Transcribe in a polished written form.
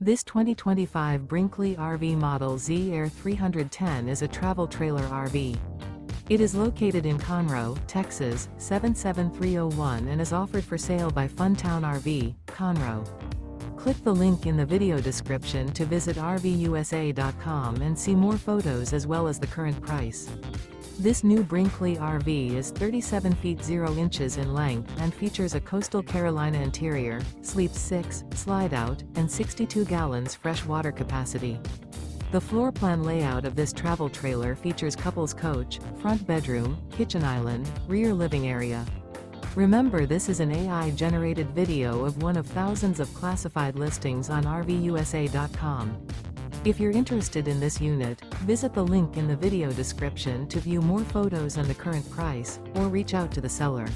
This 2025 Brinkley RV Model Z Air 310 is a travel trailer RV. It is located in Conroe, Texas, 77301 and is offered for sale by Funtown RV, Conroe. Click the link in the video description to visit RVUSA.com and see more photos as well as the current price. This new Brinkley RV is 37 feet 0 inches in length and features a coastal Carolina interior, sleeps 6, slide-out, and 62 gallons fresh water capacity. The floor plan layout of this travel trailer features couples coach, front bedroom, kitchen island, rear living area. Remember, this is an AI-generated video of one of thousands of classified listings on RVUSA.com. If you're interested in this unit, visit the link in the video description to view more photos and the current price, or reach out to the seller.